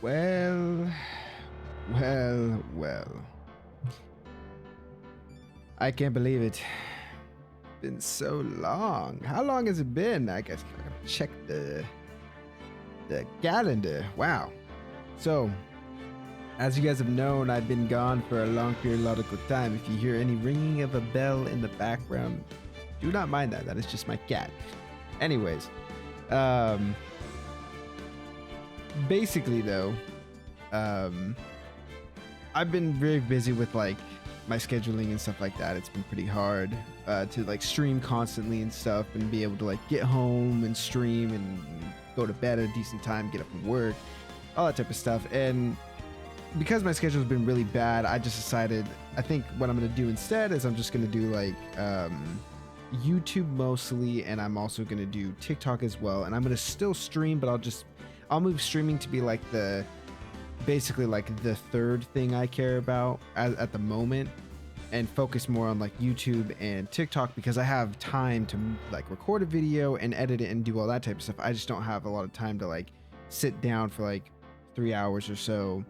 Well, well. I can't believe it. Been so long. How long has it been? I guess I gotta check the calendar. Wow. So, as you guys have known, I've been gone for a long periodical time. If you hear any ringing of a bell in the background, do not mind that. That is just my cat. Anyways, basically though, I've been very busy with like my scheduling and stuff like that. It's been pretty hard to like stream constantly and stuff and be able to like get home and stream and go to bed at a decent time, get up from work, all that type of stuff. And because my schedule has been really bad, I just decided, I think what I'm going to do instead is I'm just going to do like YouTube mostly, and I'm also going to do TikTok as well. And I'm going to still stream, but I'll move streaming to be like basically like the third thing I care about at the moment, and focus more on like YouTube and TikTok because I have time to like record a video and edit it and do all that type of stuff. I just don't have a lot of time to like sit down for like 3 hours or so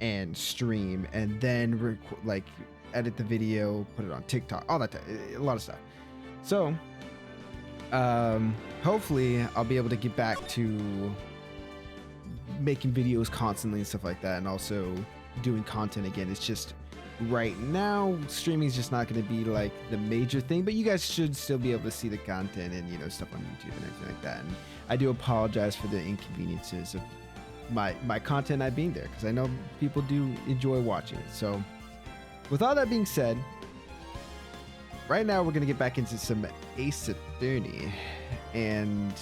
and stream and then like edit the video, put it on TikTok, all that a lot of stuff. So hopefully I'll be able to get back to making videos constantly and stuff like that, and also doing content again. It's just right now streaming is just not going to be like the major thing, but you guys should still be able to see the content and, you know, stuff on YouTube and everything like that. And I do apologize for the inconveniences of my content not being there, because I know people do enjoy watching it. So with all that being said, right now we're going to get back into some Ace Attorney, and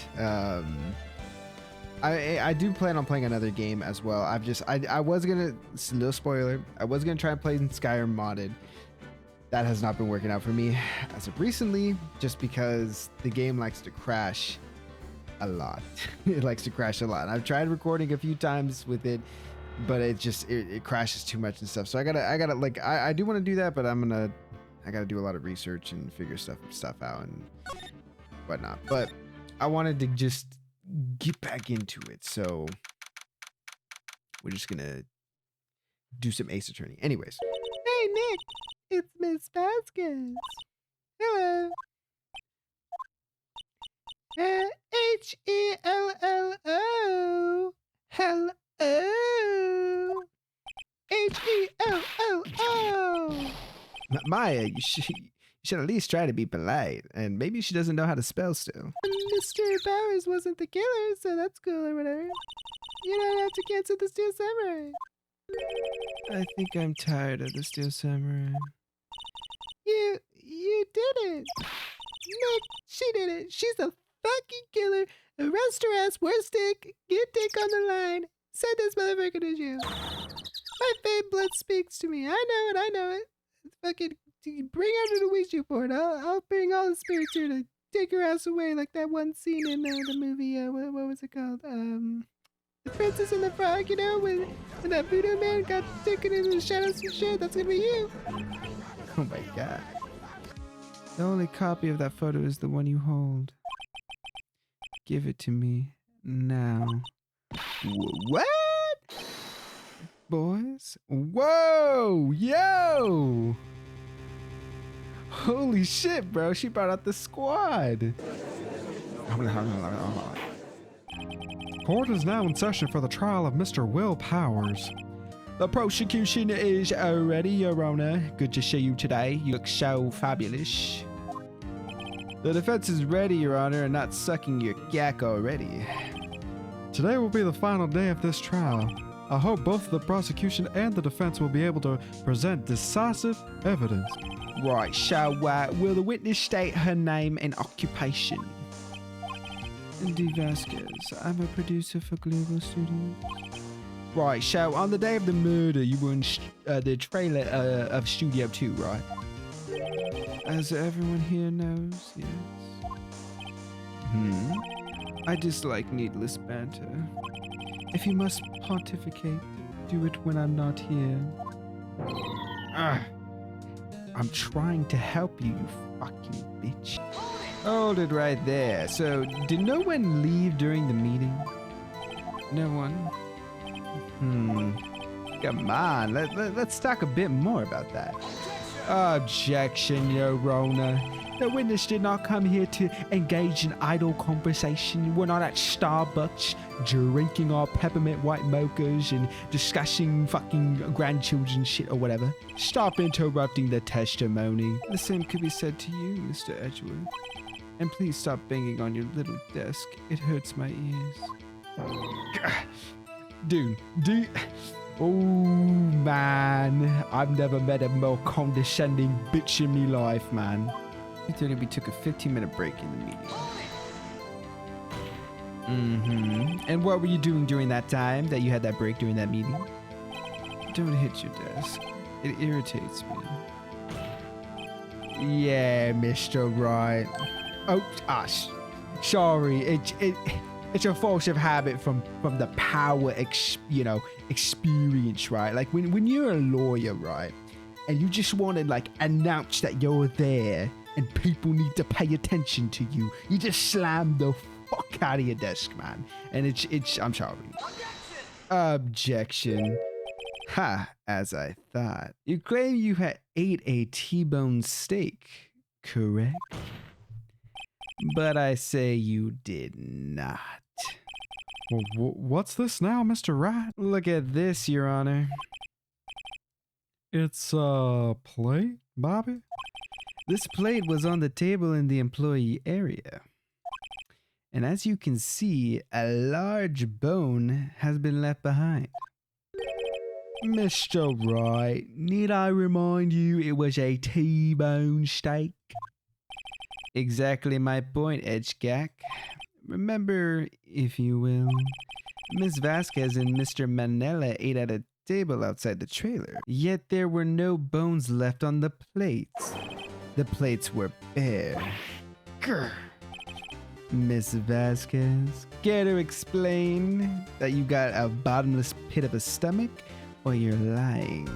I do plan on playing another game as well. I was gonna, no spoiler, I was gonna try and play Skyrim modded. That has not been working out for me as of recently, just because the game likes to crash a lot. It likes to crash a lot. I've tried recording a few times with it, but it crashes too much and stuff. So I gotta like, I do want to do that, but I gotta do a lot of research and figure stuff out and whatnot. But I wanted to just get back into it, so we're just gonna do some Ace Attorney. Anyways, hey Nick, it's Miss Vasquez. Hello. Hello. Hello. Hello. Maya, you should at least try to be polite, and maybe she doesn't know how to spell still. Mr. Bowers wasn't the killer, so that's cool or whatever. You don't have to cancel the Steel Samurai. I think I'm tired of the Steel Samurai. You did it. Nick, she did it. She's a fucking killer. Arrest her ass, worst dick. Get Dick on the line. Send this motherfucker to jail. My famed blood speaks to me. I know it. Fucking bring her to the Ouija board. I'll bring all the spirits here to take her ass away, like that one scene in the movie. What was it called? The Princess and the Frog. You know, when that voodoo man got taken into the shadows and shit. That's gonna be you. Oh my god. The only copy of that photo is the one you hold. Give it to me now. What? Boys? Whoa! Yo! Holy shit, bro. She brought out the squad. Court is now in session for the trial of Mr. Will Powers. The prosecution is ready, Your Honor. Good to see you today. You look so fabulous. The defense is ready, Your Honor, and not sucking your gack already. Today will be the final day of this trial. I hope both the prosecution and the defense will be able to present decisive evidence. Right, so will the witness state her name and occupation? Andy Vasquez. I'm a producer for Global Studios. Right, so on the day of the murder, you were in the trailer of Studio 2, right? As everyone here knows, yes. I dislike needless banter. If you must pontificate, do it when I'm not here. I'm trying to help you, you fucking bitch. Hold it right there. So, did no one leave during the meeting? No one? Come on, let's talk a bit more about that. Objection, Your Honor. The witness did not come here to engage in idle conversation. We're not at Starbucks drinking our peppermint white mochas and discussing fucking grandchildren shit or whatever. Stop interrupting the testimony. The same could be said to you, Mr. Edgeworth. And please stop banging on your little desk. It hurts my ears. Dude. Oh man, I've never met a more condescending bitch in me life, man. We took a 15-minute break in the meeting. And what were you doing during that time that you had that break during that meeting? Don't hit your desk. It irritates me. Yeah, Mr. Right. Oh, sorry. It's a force of habit from the power, experience, right? Like when you're a lawyer, right, and you just want to like announce that you're there and people need to pay attention to you, you just slam the fuck out of your desk, man. And it's I'm sorry. Objection. Ha, as I thought. You claim you had ate a T-bone steak, correct? But I say you did not. Well, what's this now, Mr. Rat? Look at this, Your Honor. It's a plate, Bobby? This plate was on the table in the employee area. And as you can see, a large bone has been left behind. Mr. Wright, need I remind you it was a T-bone steak? Exactly my point, Edgegack. Remember, if you will, Miss Vasquez and Mr. Manella ate at a table outside the trailer. Yet there were no bones left on the plates. The plates were bare. Grr. Miss Vasquez, care to explain that you got a bottomless pit of a stomach, or you're lying?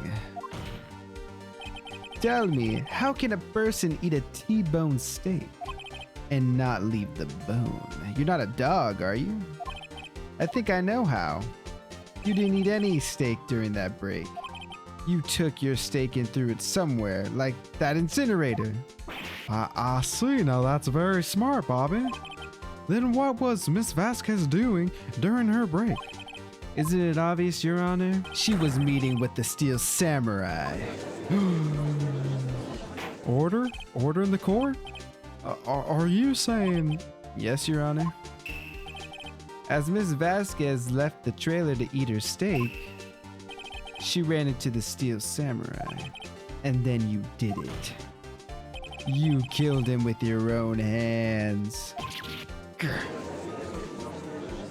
Tell me, how can a person eat a T-bone steak and not leave the bone? You're not a dog, are you? I think I know how. You didn't eat any steak during that break. You took your steak and threw it somewhere, like that incinerator. I see. Now that's very smart, Bobby. Then what was Miss Vasquez doing during her break? Isn't it obvious, Your Honor? She was meeting with the Steel Samurai. Order? Order in the court? Are you saying... Yes, Your Honor. As Miss Vasquez left the trailer to eat her steak, she ran into the Steel Samurai. And then you did it. You killed him with your own hands. Grr.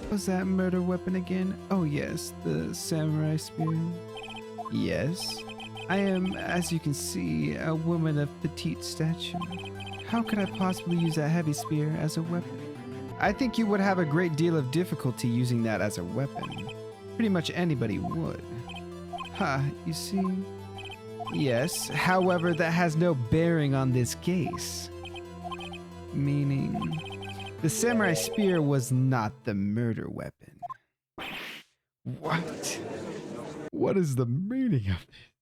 What was that murder weapon again? Oh yes, the samurai spear. Yes. I am, as you can see, a woman of petite stature. How could I possibly use that heavy spear as a weapon? I think you would have a great deal of difficulty using that as a weapon. Pretty much anybody would. Ha, you see? Yes, however, that has no bearing on this case. Meaning, the samurai spear was not the murder weapon. What? What is the meaning of this?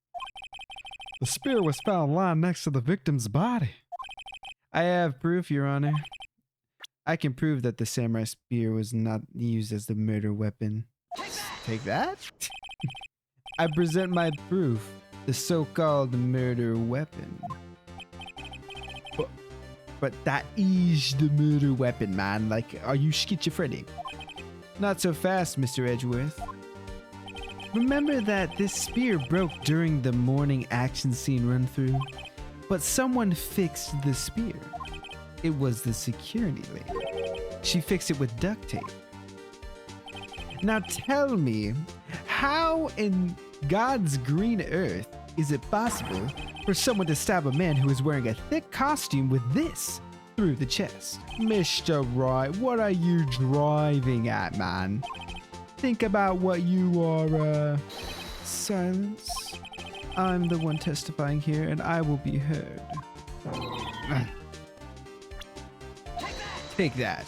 The spear was found lying next to the victim's body. I have proof, Your Honor. I can prove that the samurai spear was not used as the murder weapon. Take that? I present my proof, the so-called murder weapon. But that is the murder weapon, man. Like, are you schizophrenic? Not so fast, Mr. Edgeworth. Remember that this spear broke during the morning action scene run-through? But someone fixed the spear. It was the security lady. She fixed it with duct tape. Now tell me, how in God's green earth is it possible for someone to stab a man who is wearing a thick costume with this through the chest? Mr. Wright, what are you driving at, man? Think about what you are, Silence. I'm the one testifying here, and I will be heard. Take that.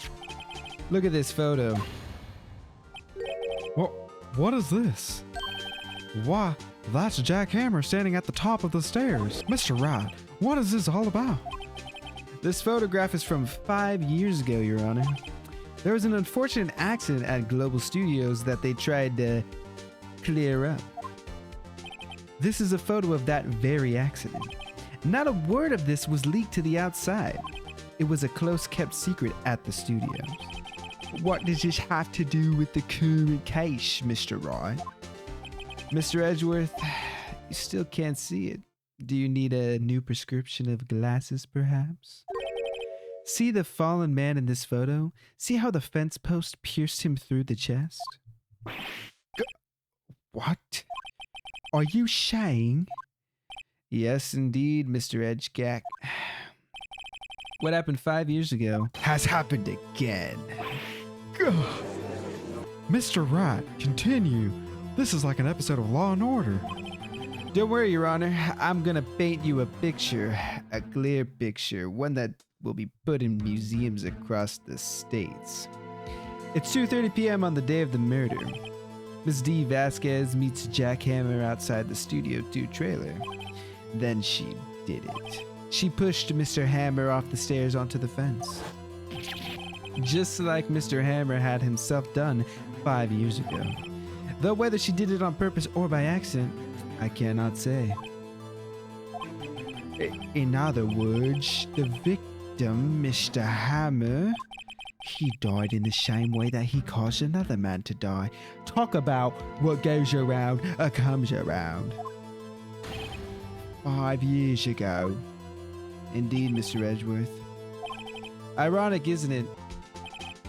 Look at this photo. What is this? Why, that's Jack Hammer standing at the top of the stairs. Mr. Wright, what is this all about? This photograph is from 5 years ago, Your Honor. There was an unfortunate accident at Global Studios that they tried to clear up. This is a photo of that very accident. Not a word of this was leaked to the outside. It was a close-kept secret at the studios. What does this have to do with the current case, Mr. Wright? Mr. Edgeworth, you still can't see it. Do you need a new prescription of glasses, perhaps? See the fallen man in this photo? See how the fence post pierced him through the chest? What? Are you saying? Yes, indeed, Mr. Edgegack. What happened 5 years ago has happened again. Mr. Wright, continue. This is like an episode of Law and Order. Don't worry, Your Honor. I'm gonna paint you a picture, a clear picture, one that will be put in museums across the states. It's 2:30 p.m. on the day of the murder. Miss D. Vasquez meets Jack Hammer outside the Studio 2 trailer. Then she did it. She pushed Mr. Hammer off the stairs onto the fence. Just like Mr. Hammer had himself done 5 years ago. Though whether she did it on purpose or by accident, I cannot say. In other words, the victim, Mr. Hammer, he died in the same way that he caused another man to die. Talk about what goes around comes around. 5 years ago. Indeed, Mr. Edgeworth. Ironic, isn't it?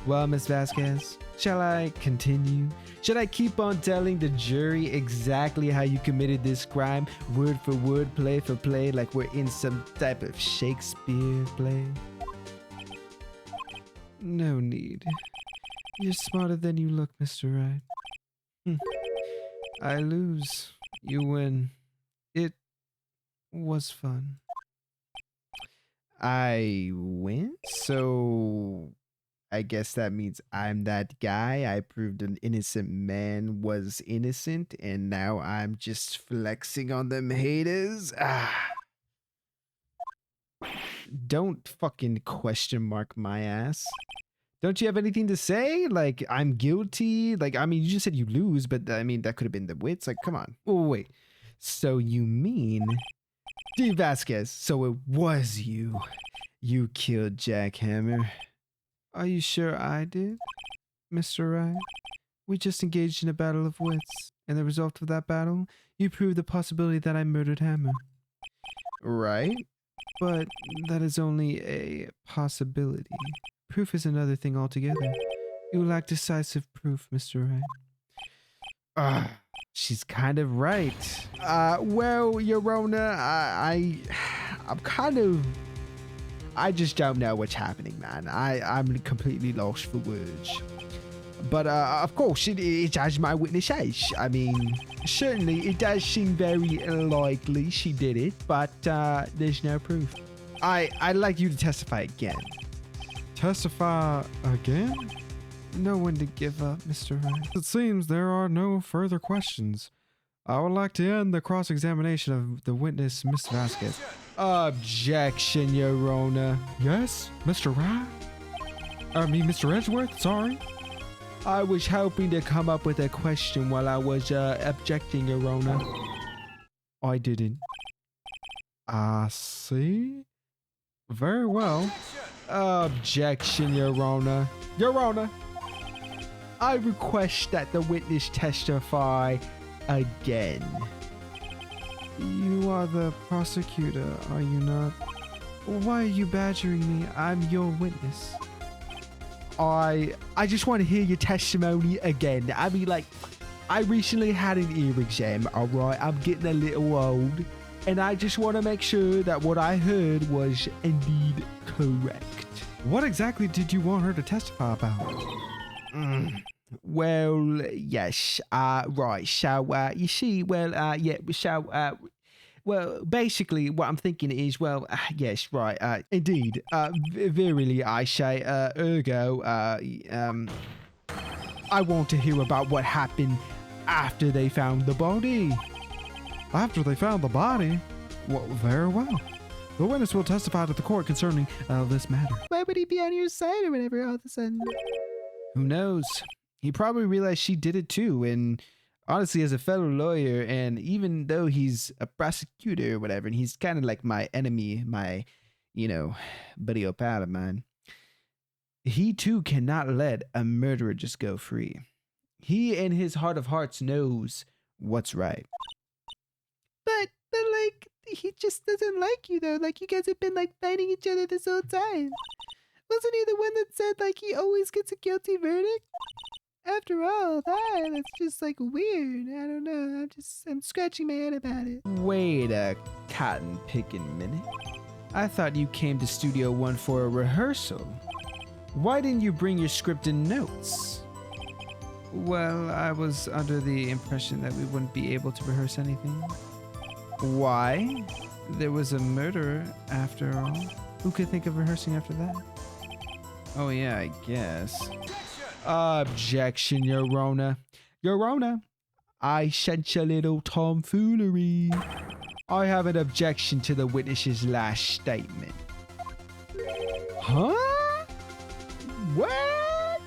Well, Miss Vasquez, shall I continue? Should I keep on telling the jury exactly how you committed this crime, word for word, play for play, like we're in some type of Shakespeare play? No need. You're smarter than you look, Mr. Wright. I lose. You win. It was fun. I win? So I guess that means I'm that guy. I proved an innocent man was innocent, and now I'm just flexing on them haters. Don't fucking question mark my ass. Don't you have anything to say? Like, I'm guilty? Like, I mean, you just said you lose, but I mean, that could have been the wits. Like, come on. Oh, wait. So you mean... D. Vasquez, so it was you. You killed Jack Hammer. Are you sure I did, Mr. Wright? We just engaged in a battle of wits, and the result of that battle, you proved the possibility that I murdered Hammer. Right? But that is only a possibility. Proof is another thing altogether. You lack decisive proof, Mr. Wright. She's kind of right. Well, Your Honor, I'm kind of... I just don't know what's happening, man. I'm completely lost for words. But, of course, it's as my witness says. I mean, certainly it does seem very likely she did it, but there's no proof. I'd like you to testify again. Testify again? No one to give up, Mr. Wright. It seems there are no further questions. I would like to end the cross-examination of the witness, Miss Vasquez. Objection, Your Honor. Yes, Mr. Wright? Mr. Edgeworth, sorry. I was hoping to come up with a question while I was objecting, Your Honor. I didn't. I see. Very well. Objection, Your Honor. Your Honor, I request that the witness testify again. You are the prosecutor, are you not? Why are you badgering me? I'm your witness. I just want to hear your testimony again. I mean, like, I recently had an ear exam, alright? I'm getting a little old. And I just want to make sure that what I heard was indeed correct. What exactly did you want her to testify about? Well, yes, right, so, you see, well, yeah, so, well, basically, what I'm thinking is, well, yes, right, indeed, verily, I say, ergo, I want to hear about what happened after they found the body. After they found the body? Well, very well. The witness will testify to the court concerning this matter. Why would he be on your side or whatever all of a sudden? Who knows? He probably realized she did it too. And honestly, as a fellow lawyer, and even though he's a prosecutor or whatever, and he's kind of like my enemy, my, buddy or pal of mine, he too cannot let a murderer just go free. He, in his heart of hearts, knows what's right. But like, he just doesn't like you, though. Like, you guys have been, like, fighting each other this whole time. Wasn't he the one that said, like, he always gets a guilty verdict? After all that's just, like, weird. I don't know. I'm scratching my head about it. Wait a cotton-picking minute. I thought you came to Studio One for a rehearsal. Why didn't you bring your script and notes? Well, I was under the impression that we wouldn't be able to rehearse anything. Why? There was a murderer, after all. Who could think of rehearsing after that? Oh yeah, I guess. Objection, Your Honor. Your Honor, I sense a little tomfoolery. I have an objection to the witness's last statement. Huh? What?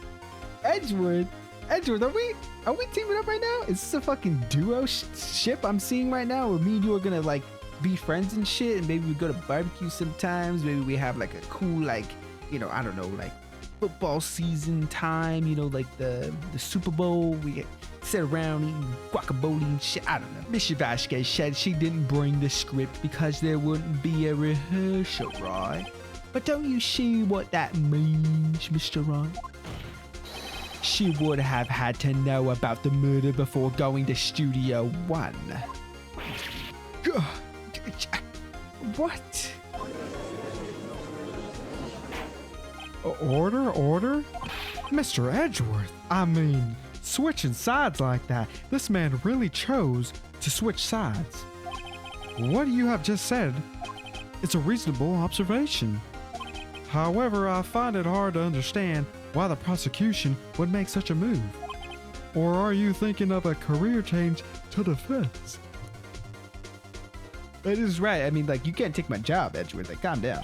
Edgewood, are we teaming up right now? Is this a fucking duo ship I'm seeing right now? Where me and you are gonna like be friends and shit, and maybe we go to barbecue sometimes. Maybe we have like a cool like, I don't know, like football season time. Like the Super Bowl. We sit around eating guacamole and shit. I don't know. Mr. Vasquez said she didn't bring the script because there wouldn't be a rehearsal, right? But don't you see what that means, Mr. Wright? She would have had to know about the murder before going to Studio One. What? Order? Mr. Edgeworth, I mean, switching sides like that, this man really chose to switch sides. What you have just said is a reasonable observation. However, I find it hard to understand why the prosecution would make such a move. Or are you thinking of a career change to defense? That is right. I mean, like, you can't take my job, Edgeworth. Like, calm down.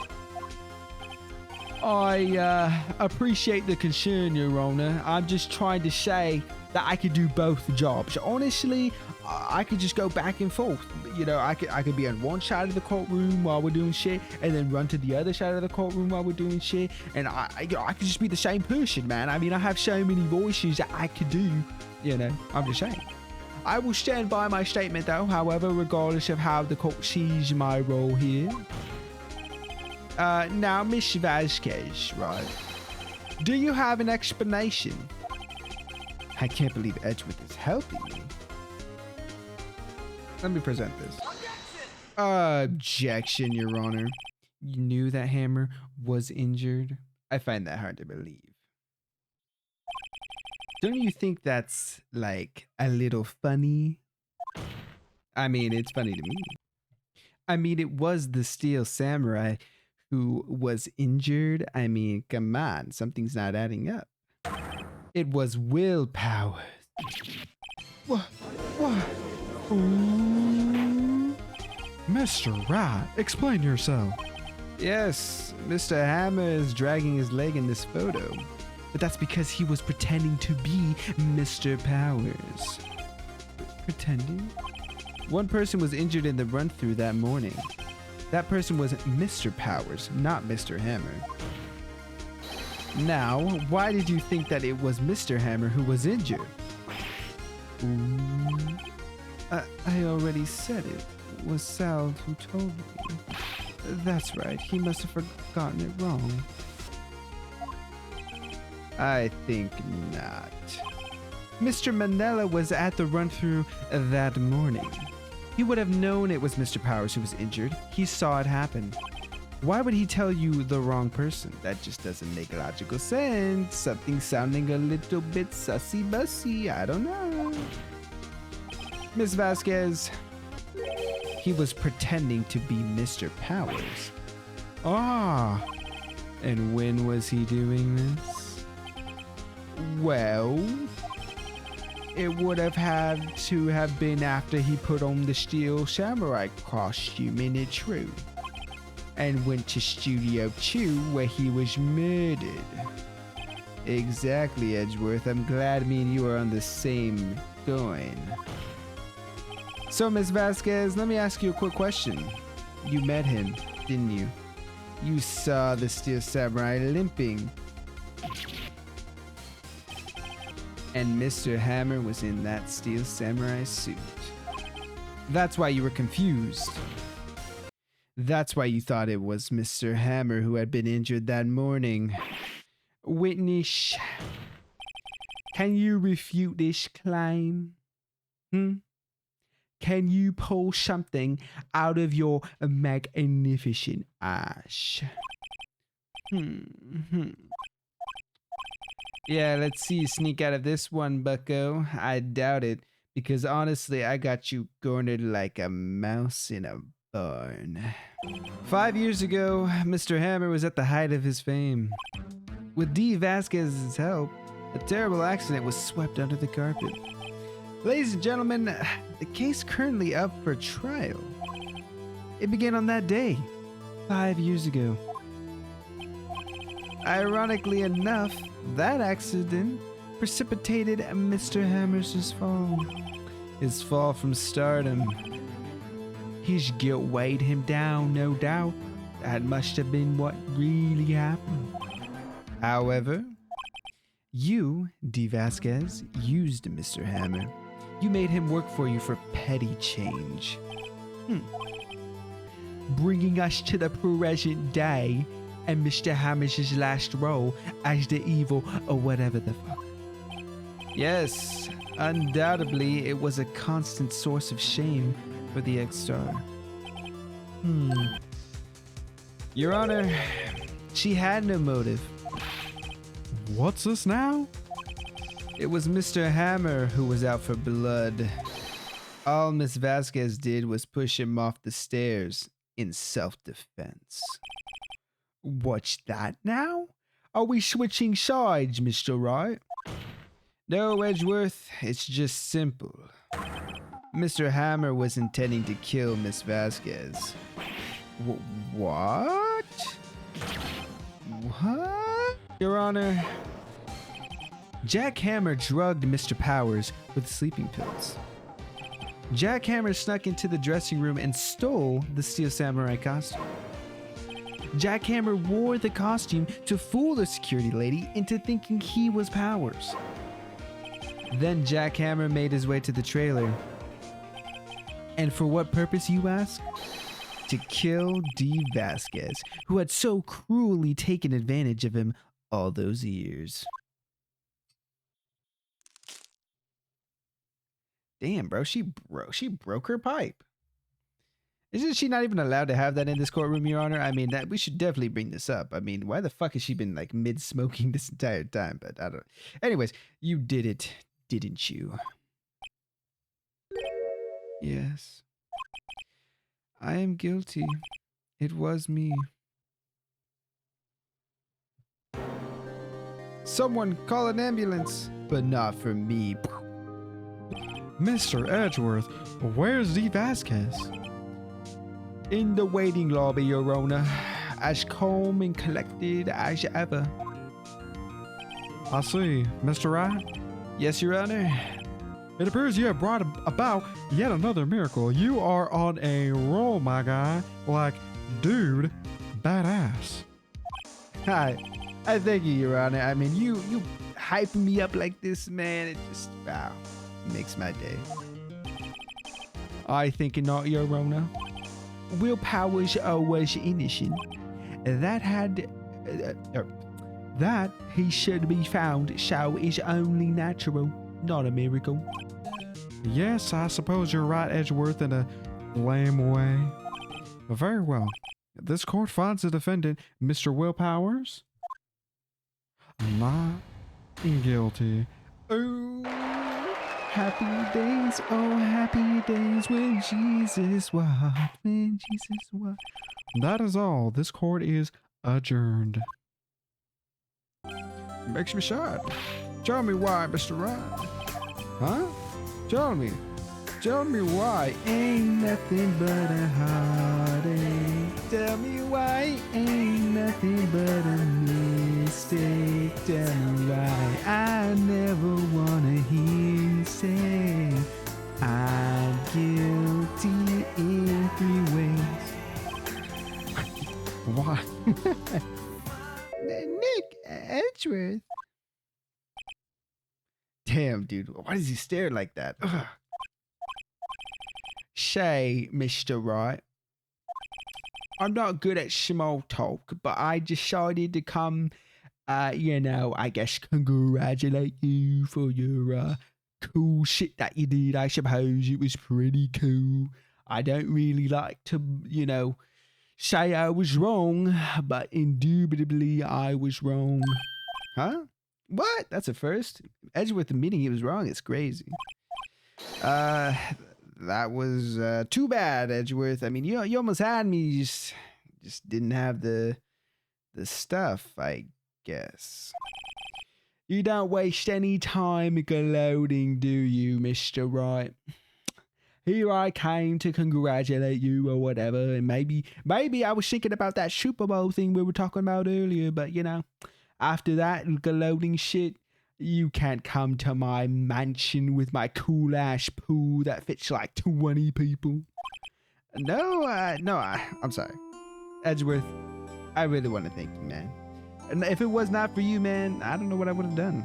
I appreciate the concern, Your Honor. I'm just trying to say that I could do both jobs. Honestly, I could just go back and forth. I could be on one side of the courtroom while we're doing shit, and then run to the other side of the courtroom while we're doing shit. And I could just be the same person, man. I mean, I have so many voices that I could do. I'm just saying. I will stand by my statement, though. However, regardless of how the court sees my role here. Now, Miss Vasquez, right? Do you have an explanation? I can't believe Edgeworth is helping me. Let me present this. Objection, Your Honor. You knew that Hammer was injured? I find that hard to believe. Don't you think that's, like, a little funny? I mean, it's funny to me. I mean, it was the Steel Samurai who was injured. I mean, come on, something's not adding up. It was willpower. What? Ooh. Mr. Wright, explain yourself. Yes, Mr. Hammer is dragging his leg in this photo. But that's because he was pretending to be Mr. Powers. Pretending? One person was injured in the run-through that morning. That person was Mr. Powers, not Mr. Hammer. Now, why did you think that it was Mr. Hammer who was injured? Ooh. I already said it. It was Sal who told me. That's right. He must have forgotten it wrong. I think not. Mr. Manella was at the run-through that morning. He would have known it was Mr. Powers who was injured. He saw it happen. Why would he tell you the wrong person? That just doesn't make logical sense. Something sounding a little bit sussy-bussy. I don't know. Miss Vasquez, he was pretending to be Mr. Powers. Ah, and when was he doing this? Well, it would have had to have been after he put on the steel samurai costume, isn't it true? And went to Studio 2 where he was murdered. Exactly, Edgeworth. I'm glad me and you are on the same going. So, Miss Vasquez, let me ask you a quick question. You met him, didn't you? You saw the steel samurai limping. And Mr. Hammer was in that steel samurai suit. That's why you were confused. That's why you thought it was Mr. Hammer who had been injured that morning. Witness, can you refute this claim? Can you pull something out of your magnificent ass? Yeah, let's see you sneak out of this one, bucko. I doubt it, because honestly, I got you cornered like a mouse in a barn. 5 years ago, Mr. Hammer was at the height of his fame. With D. Vasquez's help, a terrible accident was swept under the carpet. Ladies and gentlemen, the case currently up for trial. It began on that day, 5 years ago. Ironically enough, that accident precipitated Mr. Hammer's fall. His fall from stardom. His guilt weighed him down, no doubt. That must have been what really happened. However, you, D. Vasquez, used Mr. Hammer. You made him work for you for petty change. Bringing us to the present day and Mr. Hammer's last role as the evil or whatever the fuck. Yes, undoubtedly it was a constant source of shame for the ex-star. Your Honor, she had no motive. What's this now? It was Mr. Hammer who was out for blood. All Miss Vasquez did was push him off the stairs in self-defense. What's that now? Are we switching sides, Mr. Wright? No, Edgeworth, it's just simple. Mr. Hammer was intending to kill Miss Vasquez. What? What? Your Honor, Jack Hammer drugged Mr. Powers with sleeping pills. Jack Hammer snuck into the dressing room and stole the Steel Samurai costume. Jack Hammer wore the costume to fool the security lady into thinking he was Powers. Then Jack Hammer made his way to the trailer. And for what purpose, you ask? To kill D. Vasquez, who had so cruelly taken advantage of him all those years. Damn, bro, she broke her pipe. Isn't she not even allowed to have that in this courtroom, Your Honor? I mean, that we should definitely bring this up. I mean, why the fuck has she been like mid-smoking this entire time? But I don't. Anyways, you did it, didn't you? Yes. I am guilty. It was me. Someone call an ambulance, but not for me. Mr. Edgeworth, where's D. Vasquez? In the waiting lobby, Your Honor, as calm and collected as ever. I see. Mr. Wright? Yes, Your Honor. It appears you have brought about yet another miracle. You are on a roll, my guy. Like, dude, badass. Hi. I thank you, Your Honor. I mean, you hyping me up like this, man. It just, wow, makes my day. I think not, Your Honor. Will Powers was innocent. That he should be found so is only natural, not a miracle. Yes, I suppose you're right, Edgeworth, in a lame way. Very well. This court finds the defendant, Mr. Will Powers, not guilty. Oh, happy days, when Jesus walked, when Jesus walked. That is all. This court is adjourned. Makes me sad. Tell me why, Mr. Wright. Huh? Tell me. Tell me why ain't nothing but a heartache. Tell me why ain't nothing but a mistake. Tell me why I never wanna hear you say I'm guilty in 3 ways. Why? Nick Edgeworth. Damn, dude. Why does he stare like that? Ugh. Say, Mr. Right, I'm not good at small talk, but I decided to come, I guess congratulate you for your cool shit that you did. I suppose it was pretty cool. I don't really like to, say I was wrong, but indubitably I was wrong. Huh? What? That's a first? Edgeworth admitting he was wrong. It's crazy. That was too bad, Edgeworth. I mean, you almost had me. You just didn't have the stuff, I guess. You don't waste any time gloating, do you, Mr. Right? Here I came to congratulate you or whatever, and maybe I was thinking about that Super Bowl thing we were talking about earlier, but after that gloating shit, you can't come to my mansion with my cool-ass pool that fits like 20 people. No, I'm sorry. Edgeworth, I really want to thank you, man. And if it was not for you, man, I don't know what I would have done.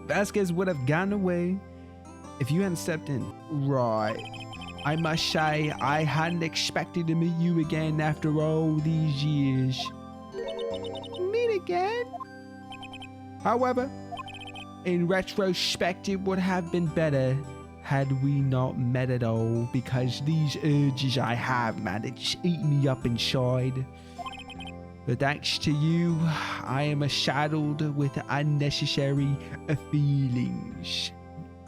Vasquez would have gone away if you hadn't stepped in. Right. I must say, I hadn't expected to meet you again after all these years. Meet again? However, in retrospect, it would have been better had we not met at all, because these urges I have, man, it's just eating me up inside. But thanks to you, I am saddled with unnecessary feelings.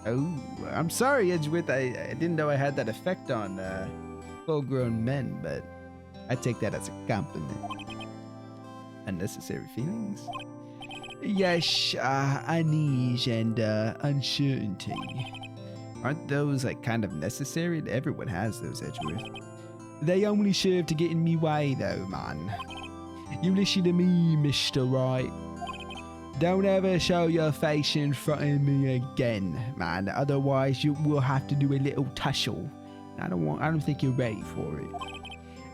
Oh, I'm sorry, Edgeworth. I didn't know I had that effect on full-grown men, but I take that as a compliment. Unnecessary feelings? Yes, unease and uncertainty. Aren't those like kind of necessary? Everyone has those, Edgeworth. They only serve to get in me way though, man. You listen to me, Mr. Right. Don't ever show your face in front of me again, man. Otherwise you will have to do a little tussle. I don't think you're ready for it.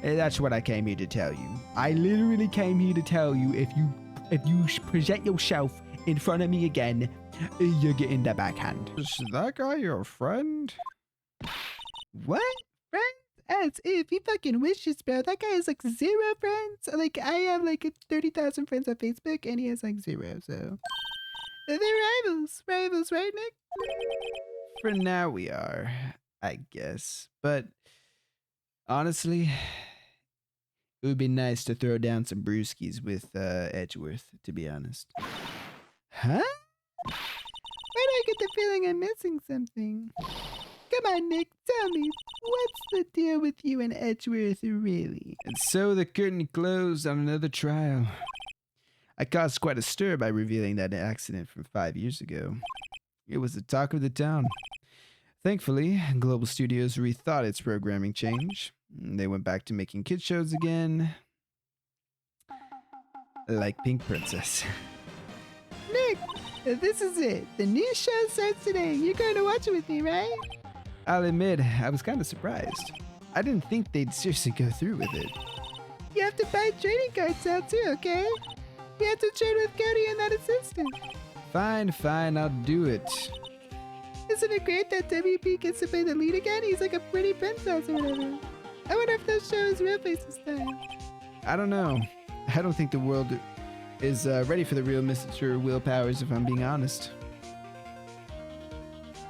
And that's what I came here to tell you. I literally came here to tell you if you present yourself in front of me again, you're getting the backhand. Is that guy your friend? What? Friends? As if he fucking wishes, bro. That guy has like 0 friends. Like, I have like 30,000 friends on Facebook and he has like 0, so. They're rivals. Rivals, right, Nick? For now we are, I guess. But honestly, it would be nice to throw down some brewskis with Edgeworth, to be honest. Huh? Why do I get the feeling I'm missing something? Come on, Nick, tell me, what's the deal with you and Edgeworth, really? And so the curtain closed on another trial. I caused quite a stir by revealing that accident from 5 years ago. It was the talk of the town. Thankfully, Global Studios rethought its programming change. They went back to making kids shows again. Like Pink Princess. Nick, this is it. The new show starts today. You're going to watch it with me, right? I'll admit, I was kind of surprised. I didn't think they'd seriously go through with it. You have to buy trading cards out too, okay? You have to trade with Cody and that assistant. Fine, I'll do it. Isn't it great that WP gets to play the lead again? He's like a pretty princess or whatever. I wonder if they'll show his real face this time. I don't know. I don't think the world is ready for the real Mr. Will Powers, if I'm being honest.